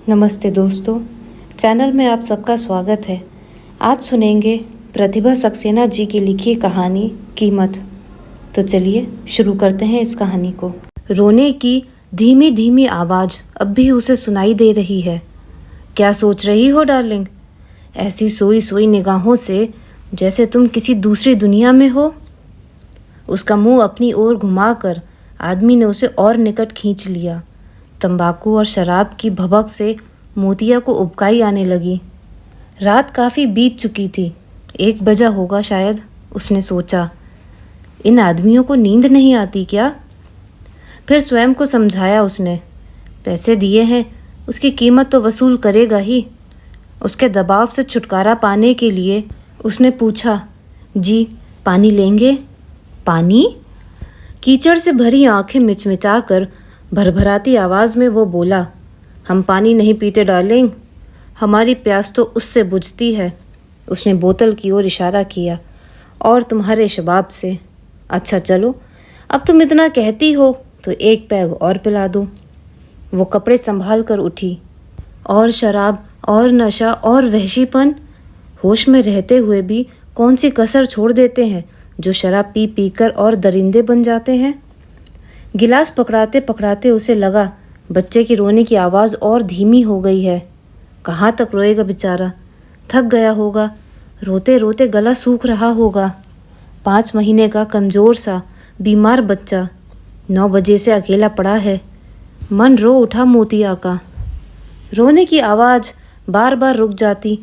नमस्ते दोस्तों, चैनल में आप सबका स्वागत है। आज सुनेंगे प्रतिभा सक्सेना जी की लिखी कहानी कीमत। तो चलिए शुरू करते हैं इस कहानी को। रोने की धीमी धीमी आवाज़ अब भी उसे सुनाई दे रही है। क्या सोच रही हो डार्लिंग? ऐसी सोई सोई निगाहों से जैसे तुम किसी दूसरी दुनिया में हो। उसका मुंह अपनी ओर घुमाकर आदमी ने उसे और निकट खींच लिया। तंबाकू और शराब की भभक से मोतिया को उबकाई आने लगी। रात काफ़ी बीत चुकी थी, 1 बजा होगा शायद। उसने सोचा, इन आदमियों को नींद नहीं आती क्या? फिर स्वयं को समझाया उसने, पैसे दिए हैं, उसकी कीमत तो वसूल करेगा ही। उसके दबाव से छुटकारा पाने के लिए उसने पूछा, जी पानी लेंगे? पानी? कीचड़ से भरी आंखें मिचमिचाकर भरभराती आवाज़ में वो बोला, हम पानी नहीं पीते डार्लिंग, हमारी प्यास तो उससे बुझती है। उसने बोतल की ओर इशारा किया, और तुम्हारे शबाब से। अच्छा चलो, अब तुम इतना कहती हो तो 1 पैग और पिला दो। वो कपड़े संभाल कर उठी। और शराब और नशा और वहशीपन, होश में रहते हुए भी कौन सी कसर छोड़ देते हैं जो शराब पी पी कर और दरिंदे बन जाते हैं। गिलास पकड़ाते पकड़ाते उसे लगा, बच्चे की रोने की आवाज़ और धीमी हो गई है। कहाँ तक रोएगा बेचारा, थक गया होगा, रोते रोते गला सूख रहा होगा। 5 महीने का कमज़ोर सा बीमार बच्चा 9 बजे से अकेला पड़ा है। मन रो उठा मोतिया का। रोने की आवाज़ बार बार रुक जाती,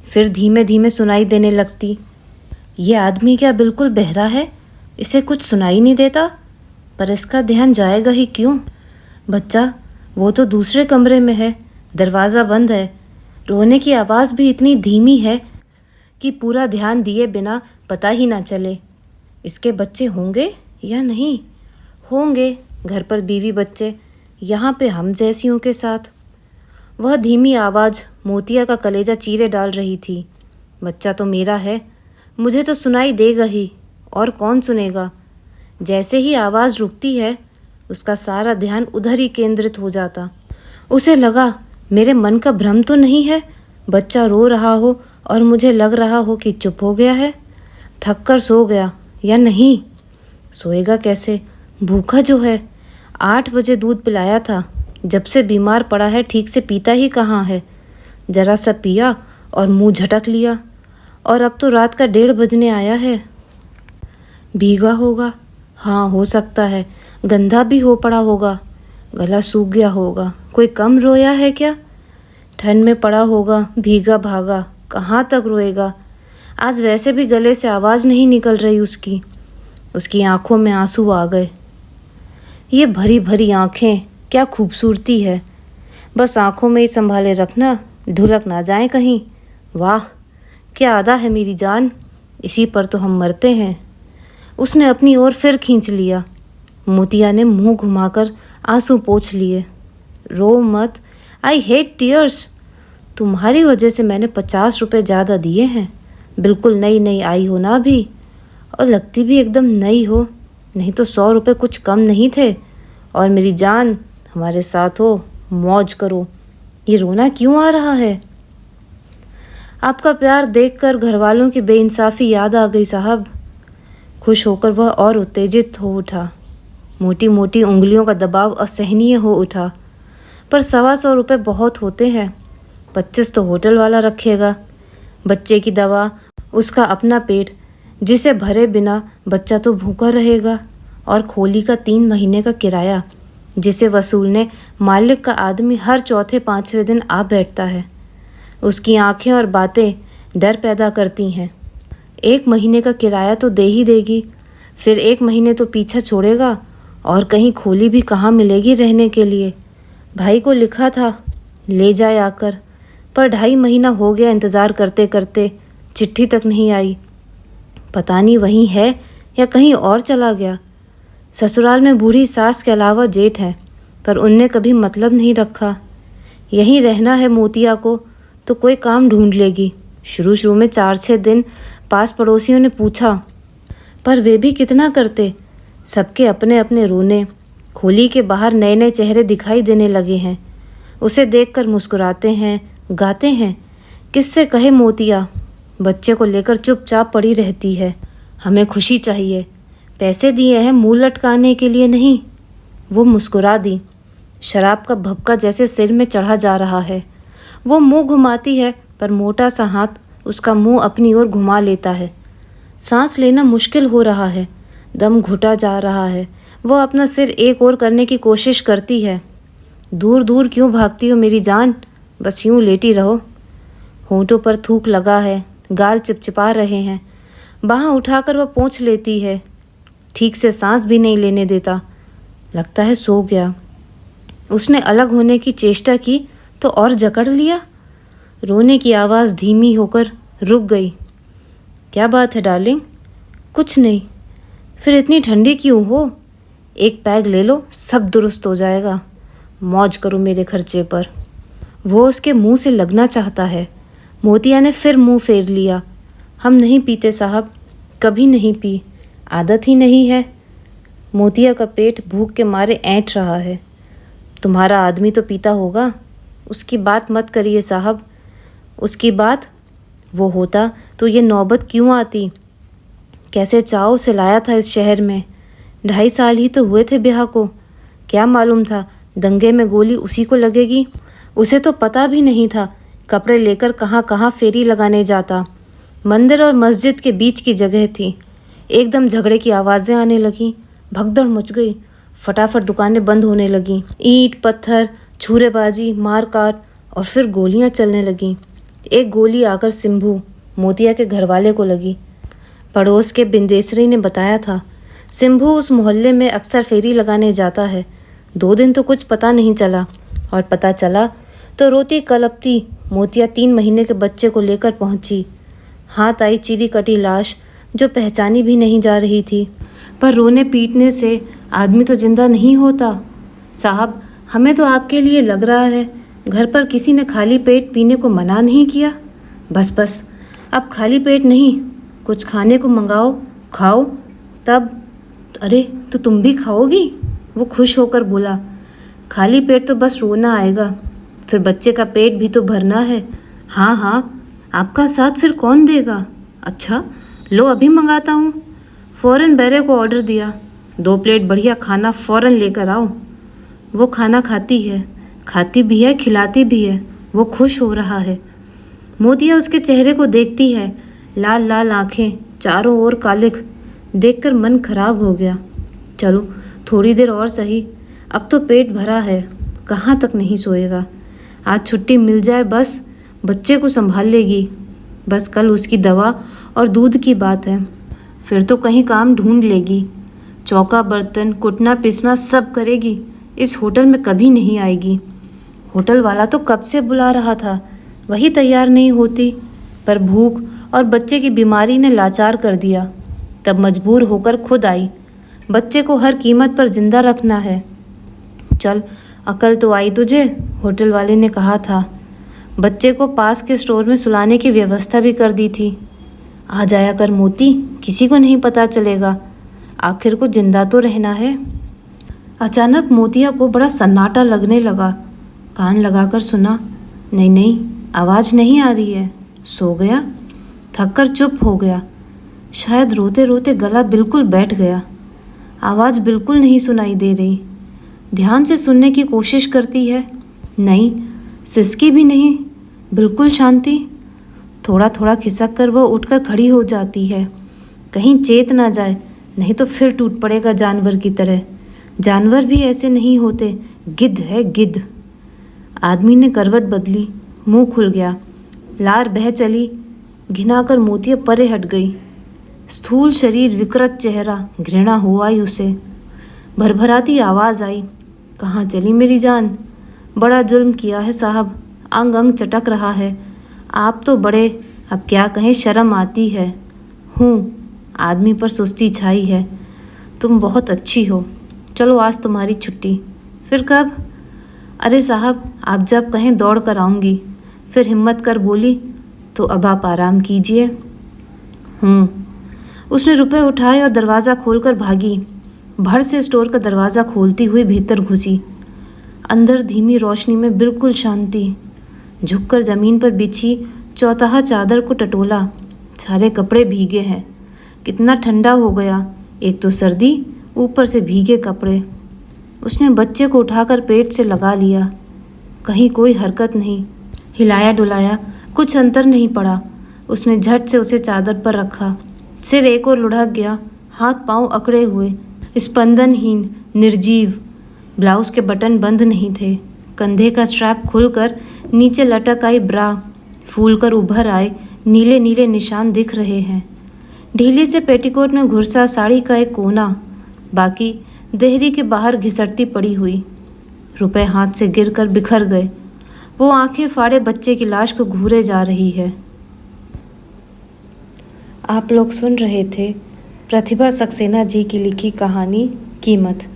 फिर धीमे धीमे सुनाई देने लगती। ये आदमी क्या बिल्कुल बहरा है? इसे कुछ सुनाई नहीं देता? पर इसका ध्यान जाएगा ही क्यों? बच्चा वो तो दूसरे कमरे में है, दरवाज़ा बंद है। रोने की आवाज़ भी इतनी धीमी है कि पूरा ध्यान दिए बिना पता ही ना चले। इसके बच्चे होंगे या नहीं होंगे? घर पर बीवी बच्चे, यहाँ पे हम जैसियों के साथ। वह धीमी आवाज़ मोतिया का कलेजा चीरे डाल रही थी। बच्चा तो मेरा है, मुझे तो सुनाई देगा ही, और कौन सुनेगा? जैसे ही आवाज़ रुकती है, उसका सारा ध्यान उधर ही केंद्रित हो जाता। उसे लगा, मेरे मन का भ्रम तो नहीं है, बच्चा रो रहा हो और मुझे लग रहा हो कि चुप हो गया है, थक कर सो गया या नहीं। सोएगा कैसे, भूखा जो है। 8 बजे दूध पिलाया था, जब से बीमार पड़ा है ठीक से पीता ही कहाँ है। जरा सा पिया और मुंह झटक लिया, और अब तो रात का 1:30 बजने आया है। भीगा होगा, हाँ हो सकता है, गंदा भी हो पड़ा होगा, गला सूख गया होगा। कोई कम रोया है क्या? ठंड में पड़ा होगा, भीगा भागा, कहाँ तक रोएगा? आज वैसे भी गले से आवाज़ नहीं निकल रही उसकी आंखों में आंसू आ गए। ये भरी भरी आंखें, क्या खूबसूरती है। बस आंखों में ही संभाले रखना, ढुलक ना जाए कहीं। वाह क्या अदा है मेरी जान, इसी पर तो हम मरते हैं। उसने अपनी ओर फिर खींच लिया। मोतिया ने मुंह घुमाकर आंसू पोंछ लिए। रो मत, आई हेट टीयर्स। तुम्हारी वजह से मैंने 50 रुपये ज़्यादा दिए हैं। बिल्कुल नई नई आई हो ना अभी, और लगती भी एकदम नई हो, नहीं तो 100 रुपये कुछ कम नहीं थे। और मेरी जान, हमारे साथ हो, मौज करो। ये रोना क्यों आ रहा है? आपका प्यार देखकर घरवालों की बेइंसाफ़ी याद आ गई साहब। खुश होकर वह और उत्तेजित हो उठा। मोटी मोटी उंगलियों का दबाव असहनीय हो उठा। पर 125 रुपये बहुत होते हैं, 25 तो होटल वाला रखेगा। बच्चे की दवा, उसका अपना पेट, जिसे भरे बिना बच्चा तो भूखा रहेगा। और खोली का 3 महीने का किराया, जिसे वसूलने मालिक का आदमी हर चौथे 5वें दिन आ बैठता है। उसकी आंखें और बातें डर पैदा करती हैं। 1 महीने का किराया तो दे ही देगी, फिर 1 महीने तो पीछा छोड़ेगा, और कहीं खोली भी कहाँ मिलेगी रहने के लिए। भाई को लिखा था ले जाए आकर, पर 2.5 महीना हो गया इंतज़ार करते करते, चिट्ठी तक नहीं आई। पता नहीं वहीं है या कहीं और चला गया। ससुराल में बूढ़ी सास के अलावा जेठ है, पर उनने कभी मतलब नहीं रखा। यहीं रहना है मोतिया को तो कोई काम ढूंढ लेगी। शुरू में 4-6 दिन पास पड़ोसियों ने पूछा, पर वे भी कितना करते। सबके अपने अपने रोने, खोली के बाहर नए नए चेहरे दिखाई देने लगे हैं। उसे देखकर मुस्कुराते हैं, गाते हैं। किससे कहे मोतिया, बच्चे को लेकर चुपचाप पड़ी रहती है। हमें खुशी चाहिए, पैसे दिए हैं मुंह लटकाने के लिए नहीं। वो मुस्कुरा दी। शराब का भभका जैसे सिर में चढ़ा जा रहा है। वो मुंह घुमाती है पर मोटा सा हाथ उसका मुंह अपनी ओर घुमा लेता है। सांस लेना मुश्किल हो रहा है, दम घुटा जा रहा है। वो अपना सिर एक ओर करने की कोशिश करती है। दूर दूर क्यों भागती हो मेरी जान, बस यूं लेटी रहो। होंठों पर थूक लगा है, गाल चिपचिपा रहे हैं। बाँह उठाकर वह पोंछ लेती है। ठीक से सांस भी नहीं लेने देता। लगता है सो गया। उसने अलग होने की चेष्टा की तो और जकड़ लिया। रोने की आवाज़ धीमी होकर रुक गई। क्या बात है डार्लिंग? कुछ नहीं। फिर इतनी ठंडी क्यों हो? एक पैग ले लो, सब दुरुस्त हो जाएगा। मौज करो मेरे खर्चे पर। वो उसके मुंह से लगना चाहता है। मोतिया ने फिर मुंह फेर लिया। हम नहीं पीते साहब, कभी नहीं पी, आदत ही नहीं है। मोतिया का पेट भूख के मारे ऐंठ रहा है। तुम्हारा आदमी तो पीता होगा। उसकी बात मत करिए साहब। उसकी बात? वो होता तो ये नौबत क्यों आती? कैसे चाव से लाया था इस शहर में। 2.5 साल ही तो हुए थे ब्याह को। क्या मालूम था दंगे में गोली उसी को लगेगी। उसे तो पता भी नहीं था कपड़े लेकर कहाँ कहाँ फेरी लगाने जाता। मंदिर और मस्जिद के बीच की जगह थी। एकदम झगड़े की आवाज़ें आने लगीं। भगदड़ मच गई। फटाफट दुकानें बंद होने लगीं। ईंट पत्थर, छुरेबाजी, मारकाट और फिर गोलियां चलने लगीं। एक गोली आकर सिंभू मोतिया के घरवाले को लगी। पड़ोस के बिंदेसरी ने बताया था सिंभू उस मोहल्ले में अक्सर फेरी लगाने जाता है। 2 दिन तो कुछ पता नहीं चला, और पता चला तो रोती कलपती मोतिया 3 महीने के बच्चे को लेकर पहुंची। हाथ आई चीरी कटी लाश जो पहचानी भी नहीं जा रही थी। पर रोने पीटने से आदमी तो जिंदा नहीं होता। साहब, हमें तो आपके लिए लग रहा है घर पर किसी ने खाली पेट पीने को मना नहीं किया। बस बस, अब खाली पेट नहीं, कुछ खाने को मंगाओ, खाओ तब। अरे तो तुम भी खाओगी? वो खुश होकर बोला। खाली पेट तो बस रोना आएगा, फिर बच्चे का पेट भी तो भरना है। हाँ हाँ, आपका साथ फिर कौन देगा? अच्छा लो, अभी मंगाता हूँ। फ़ौरन बैरे को ऑर्डर दिया। 2 प्लेट बढ़िया खाना फ़ौरन लेकर आओ। वो खाना खाती है, खाती भी है, खिलाती भी है। वो खुश हो रहा है। मोतिया उसके चेहरे को देखती है। लाल लाल आँखें, चारों ओर कालिख। देखकर मन खराब हो गया। चलो थोड़ी देर और सही, अब तो पेट भरा है, कहाँ तक नहीं सोएगा। आज छुट्टी मिल जाए बस, बच्चे को संभाल लेगी। बस कल उसकी दवा और दूध की बात है, फिर तो कहीं काम ढूंढ लेगी। चौका बर्तन कुटना पिसना सब करेगी। इस होटल में कभी नहीं आएगी। होटल वाला तो कब से बुला रहा था, वही तैयार नहीं होती। पर भूख और बच्चे की बीमारी ने लाचार कर दिया। तब मजबूर होकर खुद आई। बच्चे को हर कीमत पर जिंदा रखना है। चल, अकल तो आई तुझे, होटल वाले ने कहा था। बच्चे को पास के स्टोर में सुलाने की व्यवस्था भी कर दी थी। आ जाया कर मोती, किसी को नहीं पता चलेगा, आखिर को जिंदा तो रहना है। अचानक मोतिया को बड़ा सन्नाटा लगने लगा। कान लगाकर सुना, नहीं नहीं, आवाज़ नहीं आ रही है। सो गया? थककर चुप हो गया। शायद रोते रोते गला बिल्कुल बैठ गया। आवाज़ बिल्कुल नहीं सुनाई दे रही। ध्यान से सुनने की कोशिश करती है, नहीं, सिसकी भी नहीं, बिल्कुल शांति। थोड़ा थोड़ा खिसक कर वह उठकर खड़ी हो जाती है। कहीं चेत ना जाए, नहीं तो फिर टूट पड़ेगा जानवर की तरह। जानवर भी ऐसे नहीं होते, गिद्ध है गिद्ध। आदमी ने करवट बदली, मुंह खुल गया, लार बह चली। घिनाकर मोतिया परे हट गई। स्थूल शरीर, विकृत चेहरा, घृणा हो आई उसे। भरभराती आवाज़ आई, कहाँ चली मेरी जान? बड़ा जुल्म किया है साहब, अंग अंग चटक रहा है। आप तो बड़े, अब क्या कहें, शर्म आती है। हूँ, आदमी पर सुस्ती छाई है। तुम बहुत अच्छी हो, चलो आज तुम्हारी छुट्टी। फिर कब? अरे साहब, आप जब कहें दौड़ कर आऊँगी। फिर हिम्मत कर बोली, तो अब आप आराम कीजिए। उसने रुपए उठाए और दरवाज़ा खोलकर भागी। भर से स्टोर का दरवाज़ा खोलती हुई भीतर घुसी। अंदर धीमी रोशनी में बिल्कुल शांति। झुककर ज़मीन पर बिछी चौतहा चादर को टटोला। सारे कपड़े भीगे हैं। कितना ठंडा हो गया, एक तो सर्दी, ऊपर से भीगे कपड़े। उसने बच्चे को उठाकर पेट से लगा लिया। कहीं कोई हरकत नहीं, हिलाया डुलाया, कुछ अंतर नहीं पड़ा। उसने झट से उसे चादर पर रखा। सिर एक और लुढ़क गया, हाथ पांव अकड़े हुए, स्पंदनहीन, निर्जीव। ब्लाउज के बटन बंद नहीं थे। कंधे का स्ट्रैप खुलकर नीचे लटक आई ब्रा, फूलकर उभर आए नीले नीले निशान दिख रहे हैं। ढीली से पेटीकोट में घुरसा साड़ी का एक कोना, बाकी देहरी के बाहर घिसटती पड़ी हुई। रुपए हाथ से गिरकर बिखर गए। वो आंखें फाड़े बच्चे की लाश को घूरे जा रही है। आप लोग सुन रहे थे प्रतिभा सक्सेना जी की लिखी कहानी कीमत।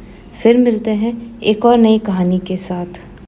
फिर मिलते हैं एक और नई कहानी के साथ।